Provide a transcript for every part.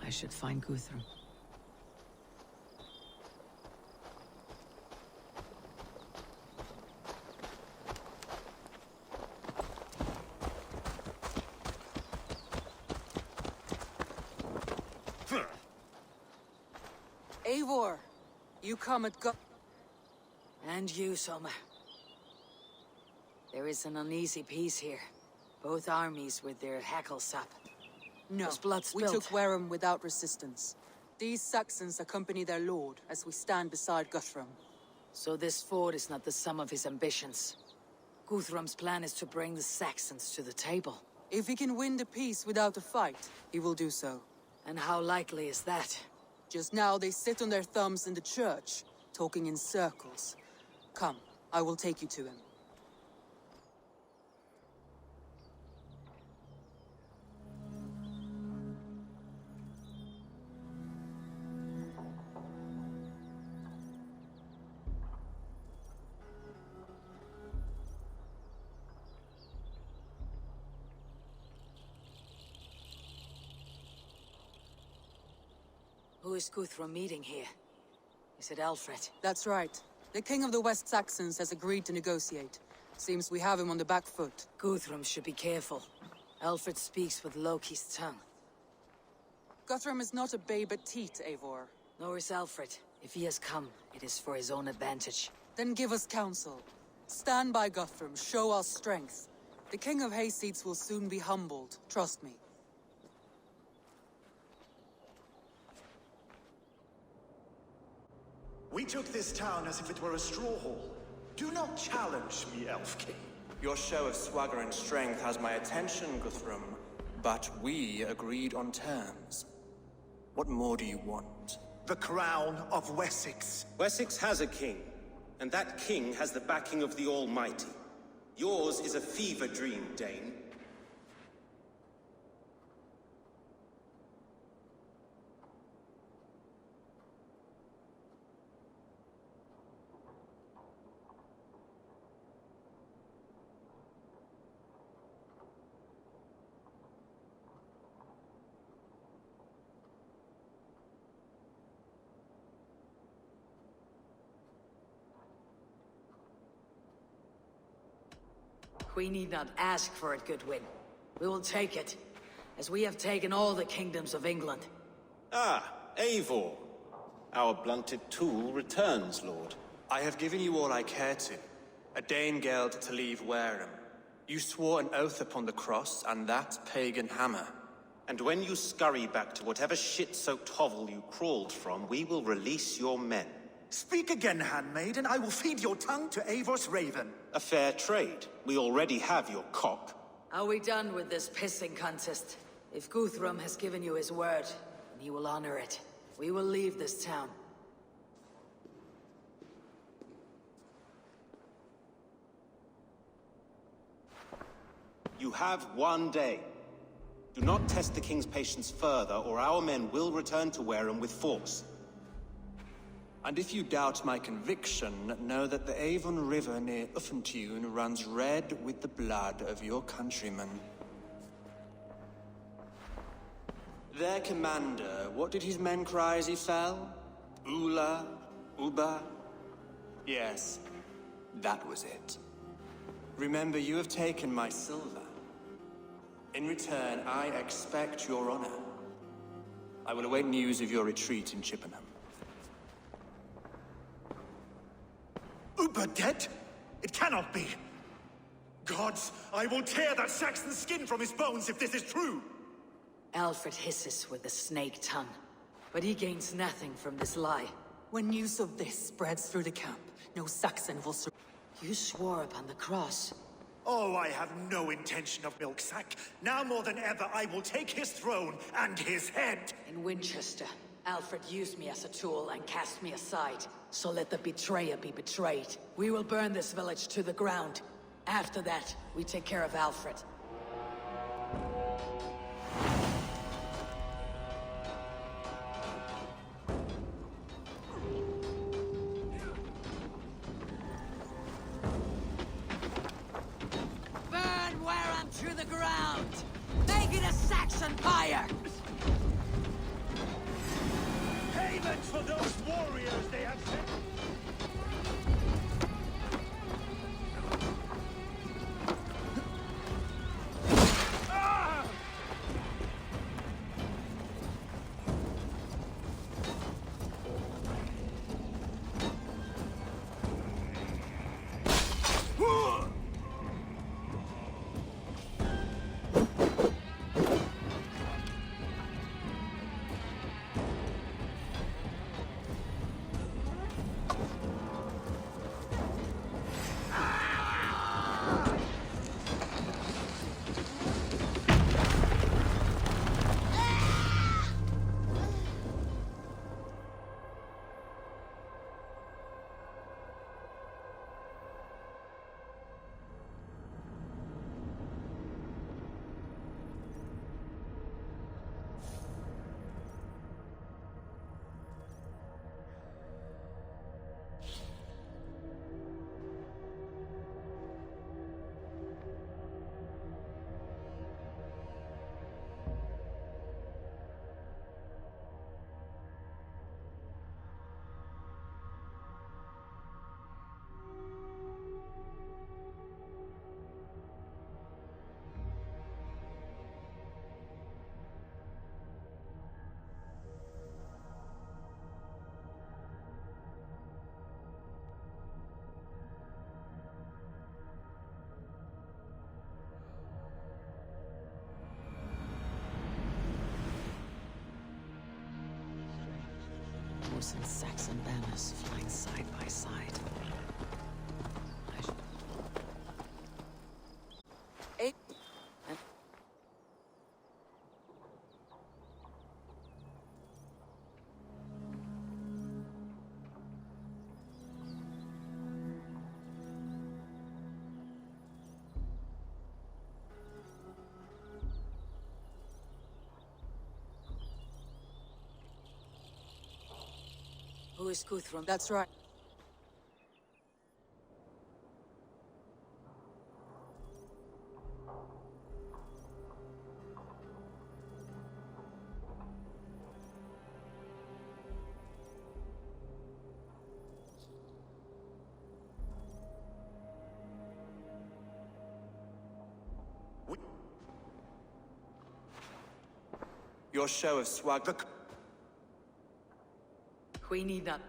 I should find Guthrum. Eivor, you come at And you, Soma. There is an uneasy peace here. Both armies with their hackles up. No, There's blood we spilled. took Wareham without resistance. These Saxons accompany their lord as we stand beside Guthrum. So this fort is not the sum of his ambitions. Guthrum's plan is to bring the Saxons to the table. If he can win the peace without a fight, he will do so. And how likely is that? Just now they sit on their thumbs in the church, talking in circles. Come, I will take you to him. Who is Guthrum meeting here? Is it Alfred? That's right. The king of the West Saxons has agreed to negotiate. Seems we have him on the back foot. Guthrum should be careful. Alfred speaks with Loki's tongue. Guthrum is not a babe at teat, Eivor. Nor is Alfred. If he has come, it is for his own advantage. Then give us counsel. Stand by Guthrum, show our strength. The king of Hayseeds will soon be humbled, trust me. We took this town as if it were a straw hall. Do not challenge me, Elf King. Your show of swagger and strength has my attention, Guthrum. But we agreed on terms. What more do you want? The crown of Wessex. Wessex has a king, and that king has the backing of the Almighty. Yours is a fever dream, Dane. We need not ask for it, Goodwin. We will take it, as we have taken all the kingdoms of England. Ah, Eivor. Our blunted tool returns, Lord. I have given you all I care to. A Danegeld to leave Wareham. You swore an oath upon the cross and that pagan hammer. And when you scurry back to whatever shit-soaked hovel you crawled from, we will release your men. Speak again, handmaid, and I will feed your tongue to Eivor's raven. A fair trade. We already have your cock. Are we done with this pissing contest? If Guthrum has given you his word, then he will honor it. We will leave this town. You have one day. Do not test the king's patience further, or our men will return to Wareham with force. And if you doubt my conviction, know that the Avon River near Uffentune runs red with the blood of your countrymen. Their commander, what did his men cry as he fell? Ula? Uba? Yes, that was it. Remember, you have taken my silver. In return, I expect your honor. I will await news of your retreat in Chippenham. Uber dead? It cannot be. Gods, I will tear that Saxon's skin from his bones if this is true. Alfred hisses with a snake tongue, but he gains nothing from this lie. When news of this spreads through the camp, no Saxon will survive. You swore upon the cross. Oh, I have no intention of Milksack. Now more than ever, I will take his throne and his head. In Winchester, Alfred used me as a tool and cast me aside. So let the betrayer be betrayed. We will burn this village to the ground. After that, we take care of Alfred. Burn Wareham to the ground! Make it a Saxon pyre! Norse and Saxon banners flying side by side. I should... Eight. Who is Guthrum? That's right. Your show of swag... We need not...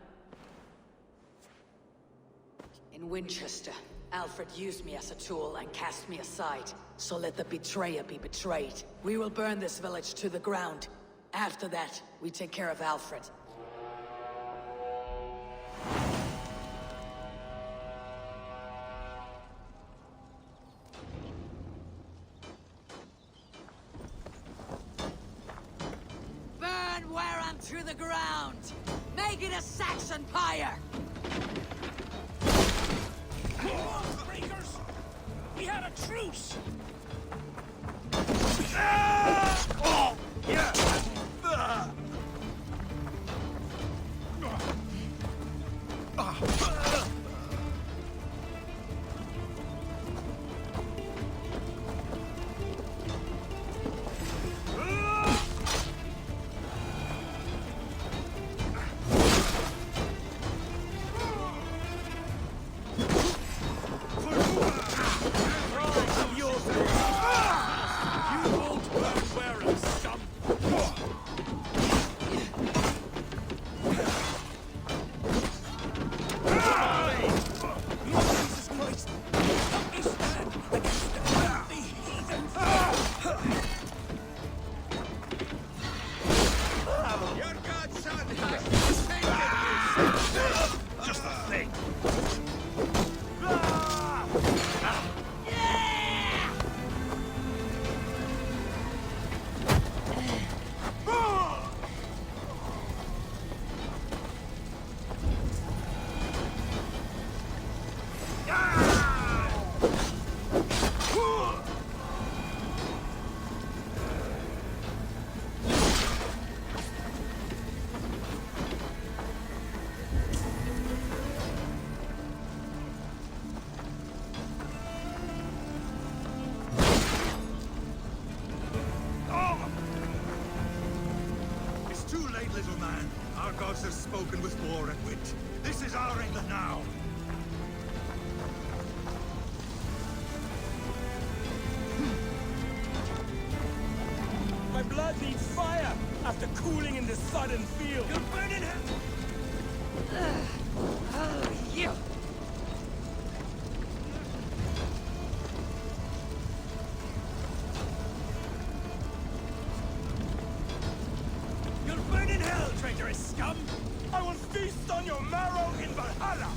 In Winchester, Alfred used me as a tool and cast me aside. So let the betrayer be betrayed. We will burn this village to the ground. After that, we take care of Alfred. Burn Wareham to the ground! Make it a Saxon pyre! Breakers! We had a truce! Little man, our gods have spoken with war and wit. This is our England now. My blood needs fire after cooling in the sodden field. You're burning him! You! You'll burn in hell, traitorous scum! I will feast on your marrow in Valhalla!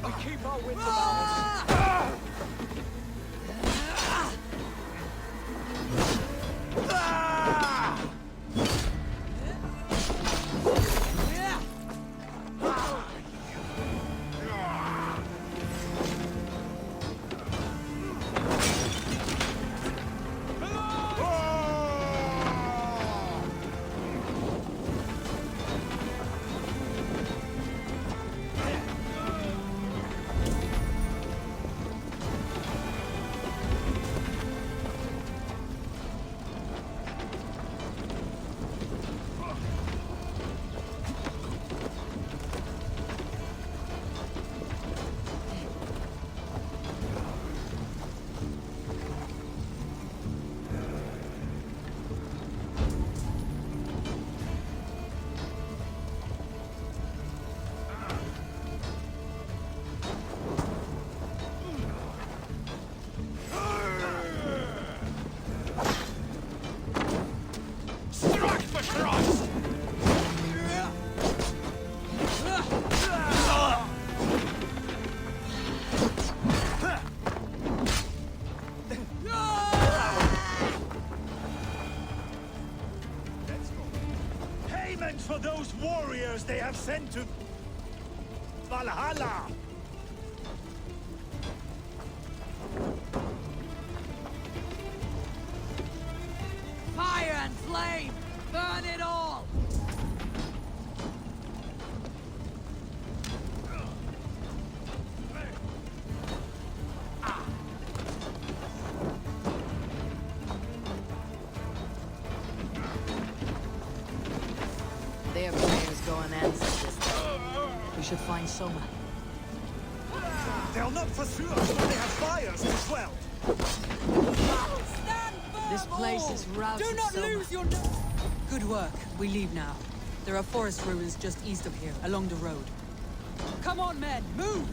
We keep our wits about us. Payment for those warriors they have sent to Valhalla! Fire and flame! Burn it all! Their prayers go unanswered this time. We should find Soma. They'll not pursue us when they have fires as well! Stand firm, This place all! is routed Do not Soma. lose your... Good work. We leave now. There are forest ruins just east of here, along the road. Come on, men! Move!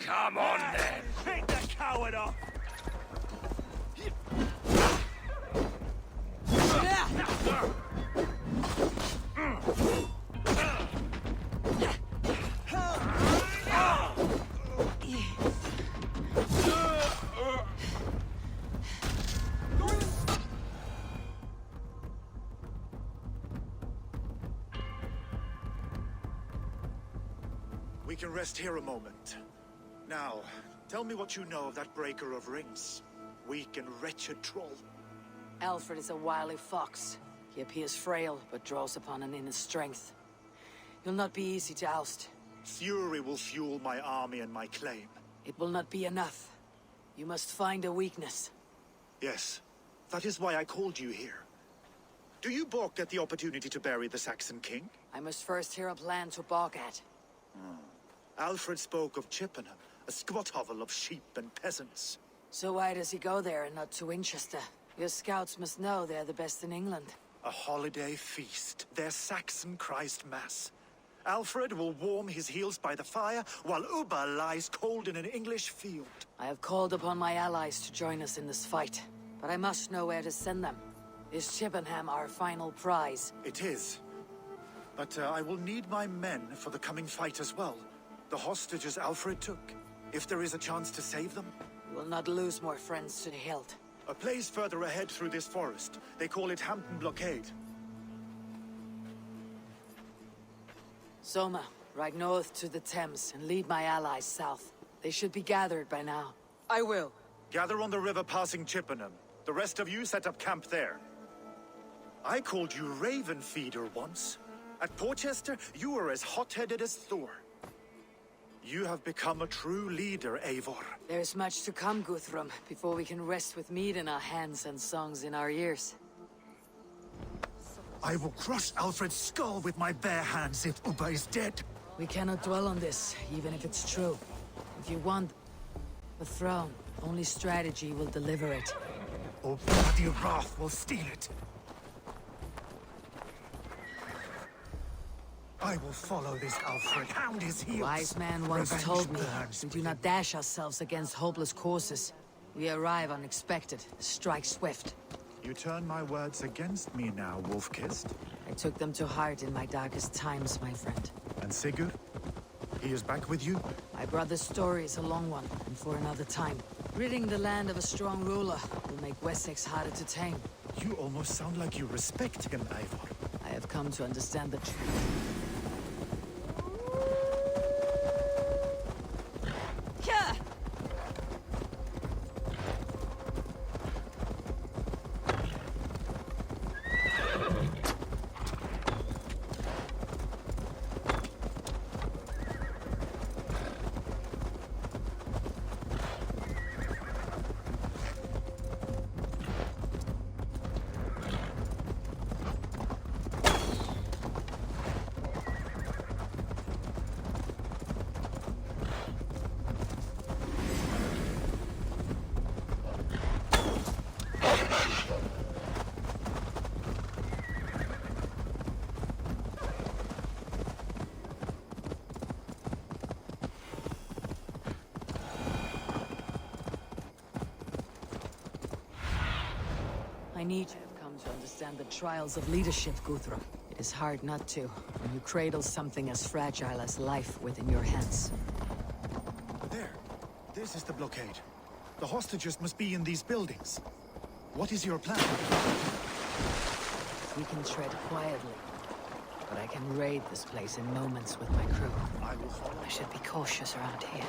Come on, then. Take the coward off! We can rest here a moment. Now, tell me what you know of that Breaker of Rings. Weak and wretched troll. Alfred is a wily fox. He appears frail, but draws upon an inner strength. He'll not be easy to oust. Fury will fuel my army and my claim. It will not be enough. You must find a weakness. Yes, that is why I called you here. Do you balk at the opportunity to bury the Saxon king? I must first hear a plan to balk at. Alfred spoke of Chippenham, a squat hovel of sheep and peasants. So why does he go there and not to Winchester? Your scouts must know they're the best in England. A holiday feast, their Saxon Christ Mass. Alfred will warm his heels by the fire, while Ubba lies cold in an English field. I have called upon my allies to join us in this fight, but I must know where to send them. Is Chippenham our final prize? It is. But I will need my men for the coming fight as well. The hostages Alfred took. If there is a chance to save them. We will not lose more friends to the hilt. A place further ahead through this forest. They call it Hampton Blockade. Soma, ride north to the Thames and lead my allies south. They should be gathered by now. I will. Gather on the river passing Chippenham. The rest of you set up camp there. I called you Raven Feeder once. At Porchester, you were as hot-headed as Thor. You have become a true leader, Eivor. There's much to come, Guthrum, before we can rest with meat in our hands and songs in our ears. I will crush Alfred's skull with my bare hands if Ubba is dead. We cannot dwell on this, even if it's true. If you want the throne, only strategy will deliver it. Or bloody wrath will steal it. I will follow this Alfred, hound his heels. Wise man once Revenge told me, burns we do not dash ourselves against hopeless courses. We arrive unexpected, strike swift. You turn my words against me now, Wolf-Kissed. I took them to heart in my darkest times, my friend. And Sigurd? He is back with you? My brother's story is a long one, and for another time. Ridding the land of a strong ruler will make Wessex harder to tame. You almost sound like you respect him, Eivor. I have come to understand the truth. I need to have come to understand the trials of leadership, Guthrum. It is hard not to, when you cradle something as fragile as life within your hands. There. This is the blockade. The hostages must be in these buildings. What is your plan? We can tread quietly, but I can raid this place in moments with my crew. I will follow. I should be cautious around here.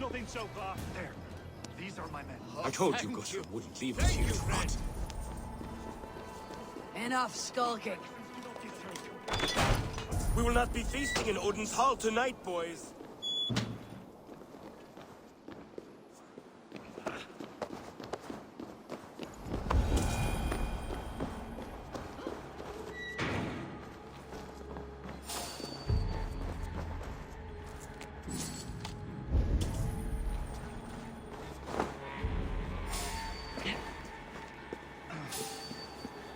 Nothing so far. There. These are my men. I told you Guthrum wouldn't leave us here to rot. Enough skulking. We will not be feasting in Odin's hall tonight, boys.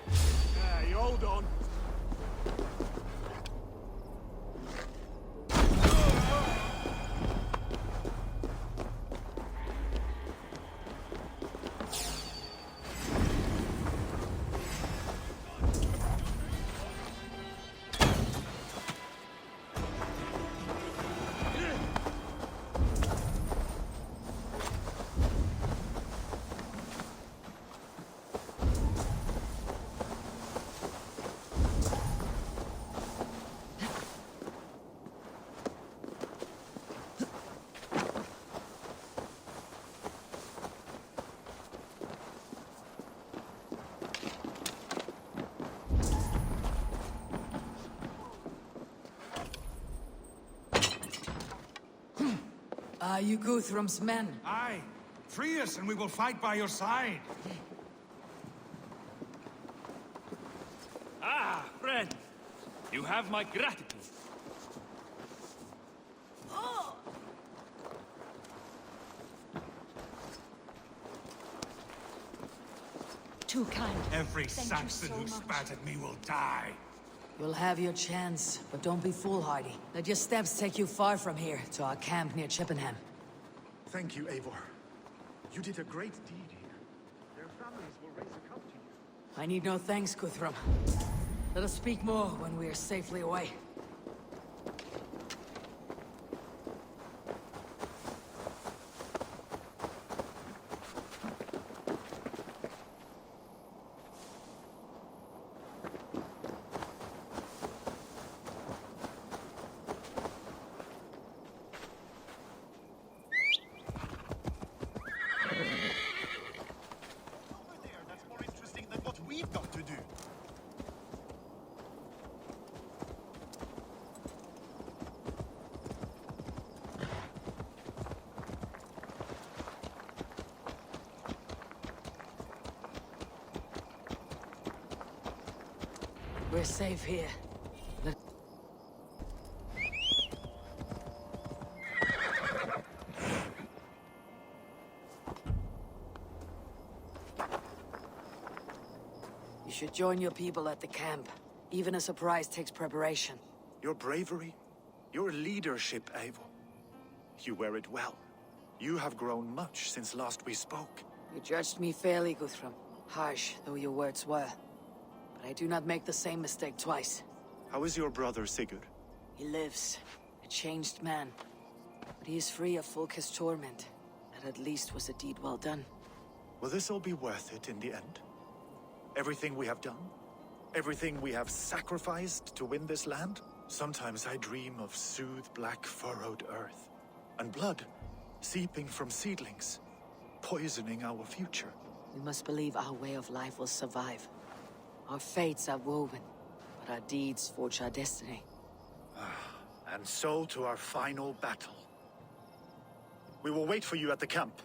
Hey, hold on. Are you Guthrum's men? Aye. Free us and we will fight by your side. Ah, friend. You have my gratitude. Too kind. Every Thank you Saxon so who much. spat at me will die. You'll have your chance, but don't be foolhardy. Let your steps take you far from here, to our camp near Chippenham. Thank you, Eivor. You did a great deed here. Their families will raise a cup to you. I need no thanks, Guthrum. Let us speak more when we are safely away. Over there, that's more interesting than what we've got to do. We're safe here. Let- You should join your people at the camp. Even a surprise takes preparation. Your bravery, your leadership, Eivor. You wear it well. You have grown much since last we spoke. You judged me fairly, Guthrum. Harsh though your words were. But I do not make the same mistake twice. How is your brother, Sigurd? He lives, a changed man. But he is free of Fulke's torment. That at least was a deed well done. Will this all be worth it in the end? Everything we have done? Everything we have sacrificed to win this land? Sometimes I dream of soothed black furrowed earth. And blood seeping from seedlings, poisoning our future. We must believe our way of life will survive. Our fates are woven, but our deeds forge our destiny. And so to our final battle. We will wait for you at the camp.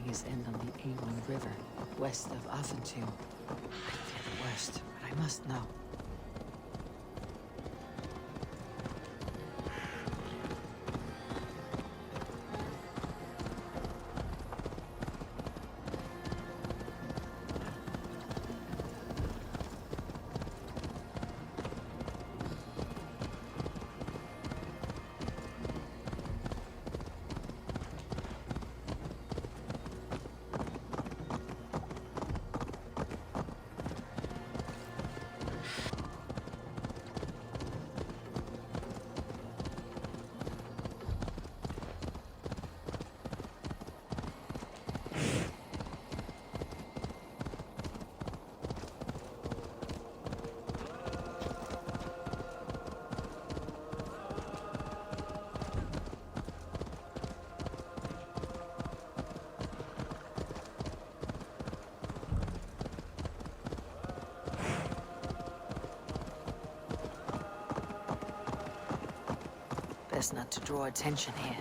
his end on the Avon River, west of Afentu. I fear the worst, but I must know. Best not to draw attention here.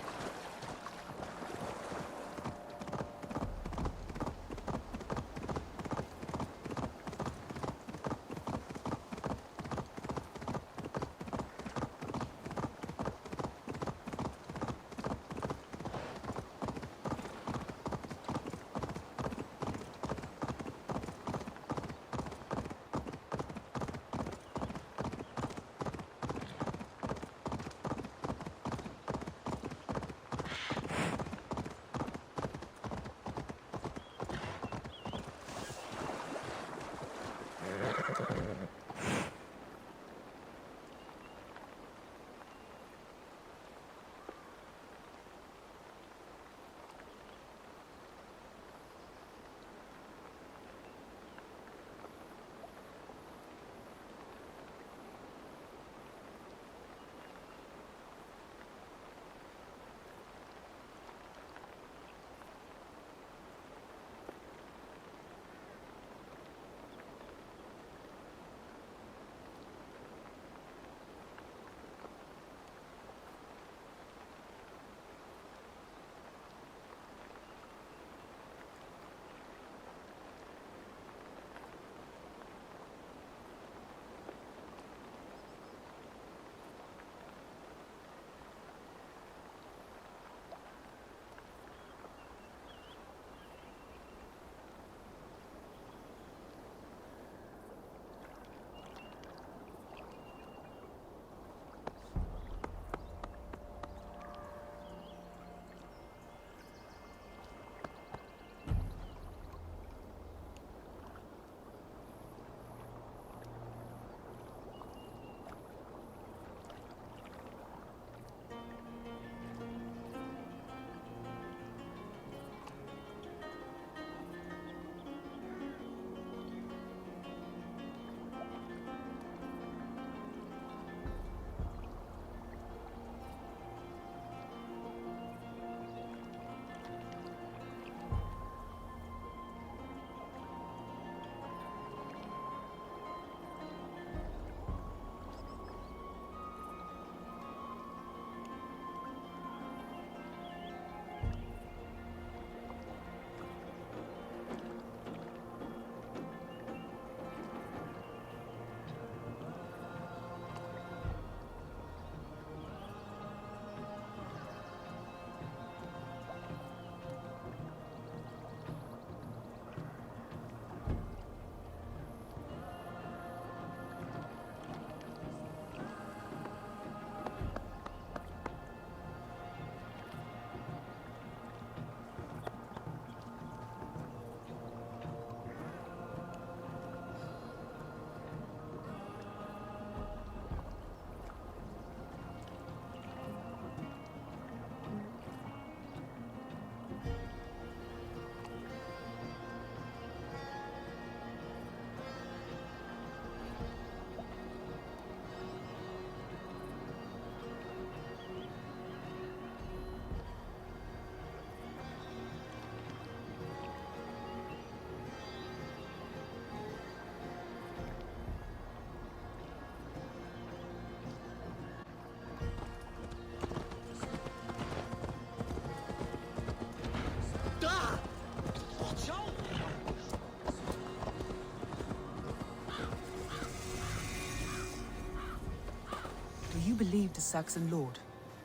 you believe the Saxon lord?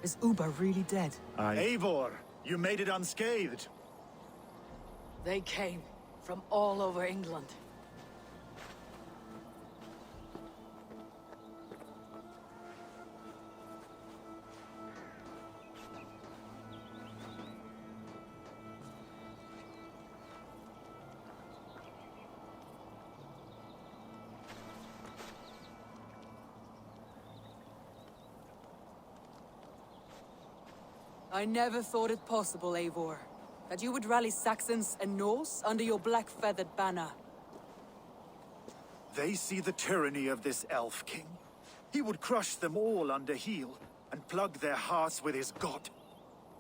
Is Uba really dead? Eivor, you made it unscathed. They came from all over England. I never thought it possible, Eivor, that you would rally Saxons and Norse under your black-feathered banner. They see the tyranny of this elf king. He would crush them all under heel and plug their hearts with his god.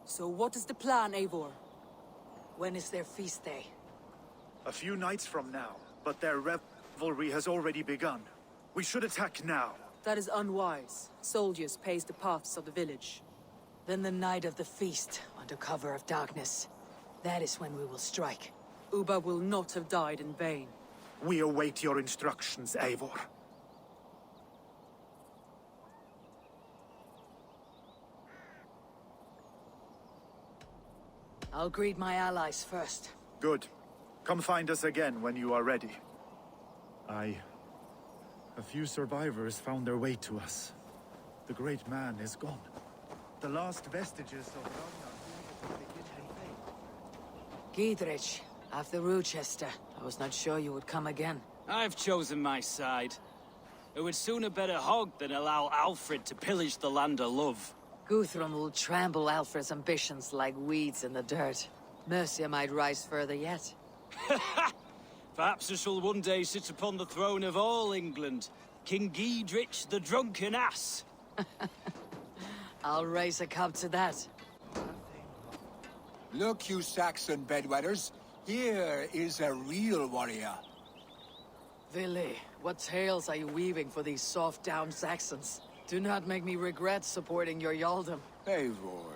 So what is the plan, Eivor? When is their feast day? A few nights from now, but their revelry has already begun. We should attack now. That is unwise. Soldiers pace the paths of the village. Then the night of the feast, under cover of darkness. That is when we will strike. Uba will not have died in vain. We await your instructions, Eivor. I'll greet my allies first. Good. Come find us again when you are ready. A few survivors found their way to us. The great man is gone. The last vestiges of Ragnar Gidrich, after Rochester. I was not sure you would come again. I've chosen my side. It would sooner bet a hog than allow Alfred to pillage the land of love. Guthrum will trample Alfred's ambitions like weeds in the dirt. Mercia might rise further yet. Perhaps I shall one day sit upon the throne of all England. King Gidrich the drunken ass. I'll raise a cup to that. Look, you Saxon bedwetters. Here is a real warrior. Vili, what tales are you weaving for these soft-down Saxons? Do not make me regret supporting your Yaldum. Eivor,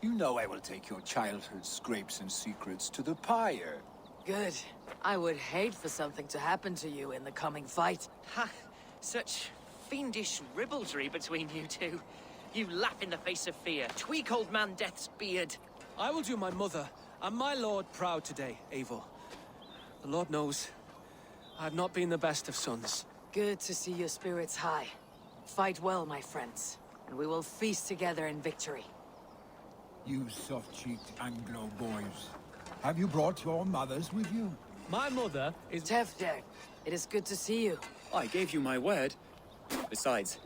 you know I will take your childhood scrapes and secrets to the pyre. Good. I would hate for something to happen to you in the coming fight. Ha! Such fiendish ribaldry between you two. You laugh in the face of fear. Tweak old man Death's beard. I will do my mother and my lord proud today, Eivor. The Lord knows, I have not been the best of sons. Good to see your spirits high. Fight well, my friends, and we will feast together in victory. You soft-cheeked Anglo boys. Have you brought your mothers with you? My mother is... Tefder, it is good to see you. I gave you my word. Besides,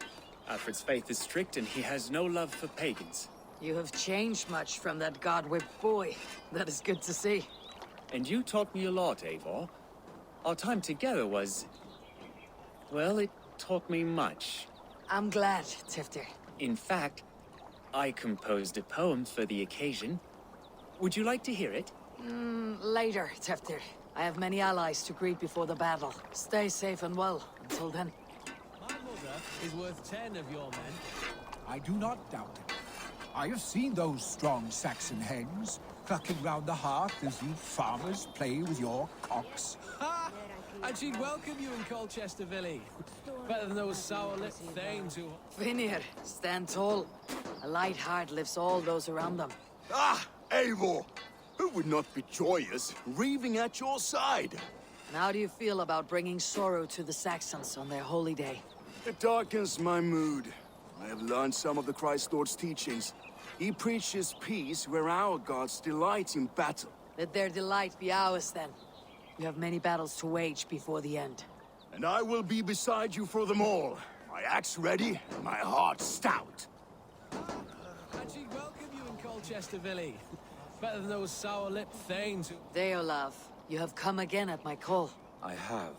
Alfred's faith is strict and he has no love for pagans. You have changed much from that god-whipped boy. That is good to see. And you taught me a lot, Eivor. Our time together was... well, it taught me much. I'm glad, Tefder. In fact, I composed a poem for the occasion. Would you like to hear it? Later, Tefder. I have many allies to greet before the battle. Stay safe and well until then. My mother is worth 10 of your men. I do not doubt it. I have seen those strong Saxon hens clucking round the hearth as you farmers play with your cocks. Ha! And she'd welcome you in Colchester, Vili. Better than those sour-lipped thanes who... Vinir, stand tall. A light heart lifts all those around them. Ah, Eivor! Who would not be joyous, raving at your side? And how do you feel about bringing sorrow to the Saxons on their holy day? It darkens my mood. I have learned some of the Christ Lord's teachings. He preaches peace where our gods delight in battle. Let their delight be ours, then. You have many battles to wage before the end. And I will be beside you for them all. My axe ready, and my heart stout. And she'd welcome you in Colchester, Vili. Better than those sour-lipped thanes who... Deolav, you have come again at my call. I have,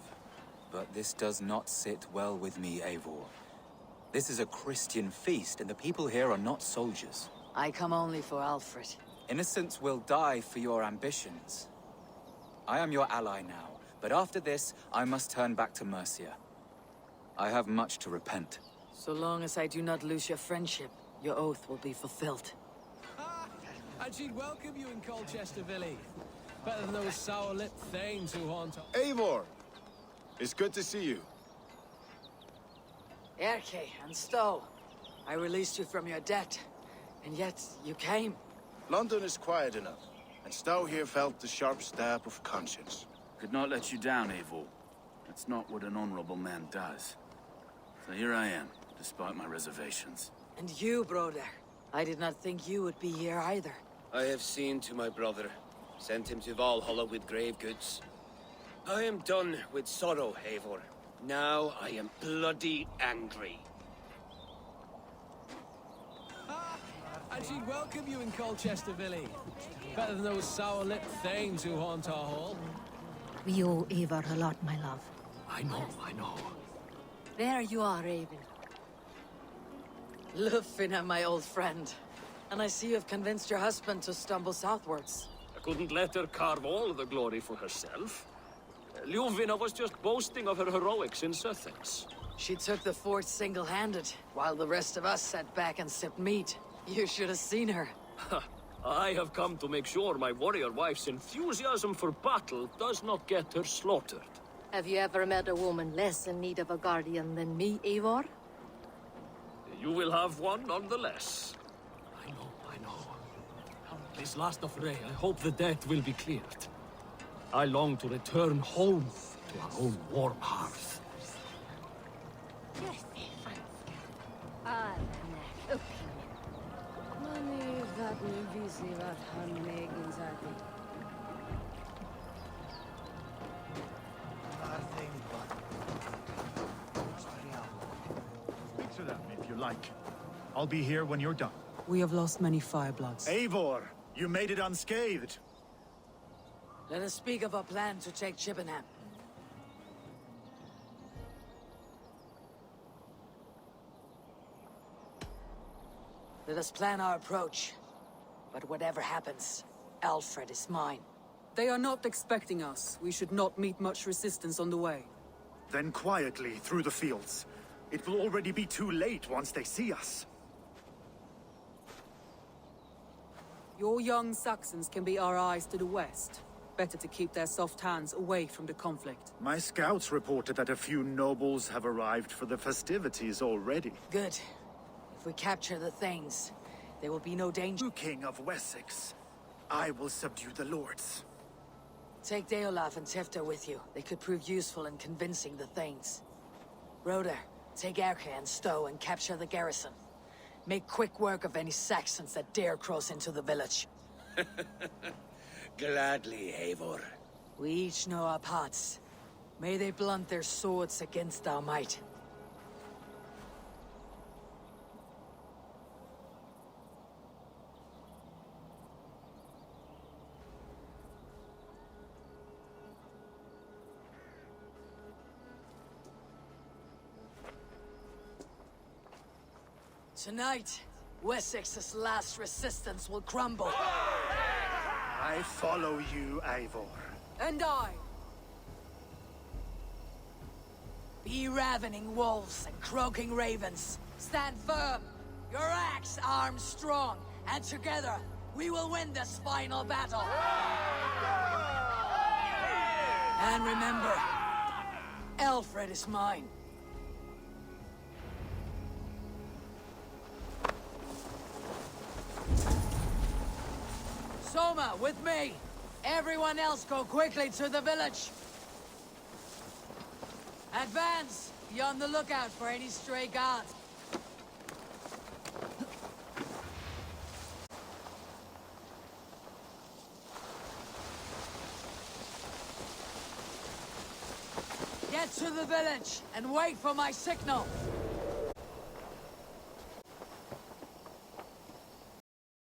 but this does not sit well with me, Eivor. This is a Christian feast, and the people here are not soldiers. I come only for Alfred. Innocents will die for your ambitions. I am your ally now, but after this, I must turn back to Mercia. I have much to repent. So long as I do not lose your friendship, your oath will be fulfilled. And she'd welcome you in Colchester, Vili. Better than those sour-lipped thanes who haunt... Eivor! It's good to see you. Erke and Stowe, I released you from your debt, and yet you came. London is quiet enough, and Stow here felt the sharp stab of conscience. Could not let you down, Eivor. That's not what an honorable man does. So here I am, despite my reservations. And you, Broder. I did not think you would be here either. I have seen to my brother, sent him to Valhalla with grave goods. I am done with sorrow, Eivor. Now I am bloody angry. And she'd welcome you in Colchester Valley. Better than those sour-lipped thanes who haunt our hall. We owe Eivor a lot, my love. I know. There you are, Raven. Lufina, my old friend. And I see you've convinced your husband to stumble southwards. I couldn't let her carve all the glory for herself. Ljuvina was just boasting of her heroics in Sussex. She took the fort single-handed, while the rest of us sat back and sipped meat. You should have seen her. I have come to make sure my warrior wife's enthusiasm for battle does not get her slaughtered. Have you ever met a woman less in need of a guardian than me, Eivor? You will have one nonetheless. I know. This last affray, I hope the debt will be cleared. I long to return home to our own warm hearth. Speak to them if you like. I'll be here when you're done. We have lost many firebloods. Eivor, you made it unscathed. Let us speak of our plan to take Chippenham. Let us plan our approach. But whatever happens, Alfred is mine. They are not expecting us. We should not meet much resistance on the way. Then quietly through the fields. It will already be too late once they see us. Your young Saxons can be our eyes to the west. Better to keep their soft hands away from the conflict. My scouts reported that a few nobles have arrived for the festivities already. Good. If we capture the Thanes, there will be no danger. You King of Wessex, I will subdue the lords. Take Deolaf and Tifta with you. They could prove useful in convincing the Thanes. Rhoda, take Erke and Stow and capture the garrison. Make quick work of any Saxons that dare cross into the village. Gladly, Eivor. We each know our parts. May they blunt their swords against our might. Tonight, Wessex's last resistance will crumble. I follow you, Eivor. And I! Be ravening wolves and croaking ravens. Stand firm. Your axe arms strong. And together, we will win this final battle. And remember, Alfred is mine. Soma, with me! Everyone else go quickly to the village! Advance! Be on the lookout for any stray guards. Get to the village and wait for my signal!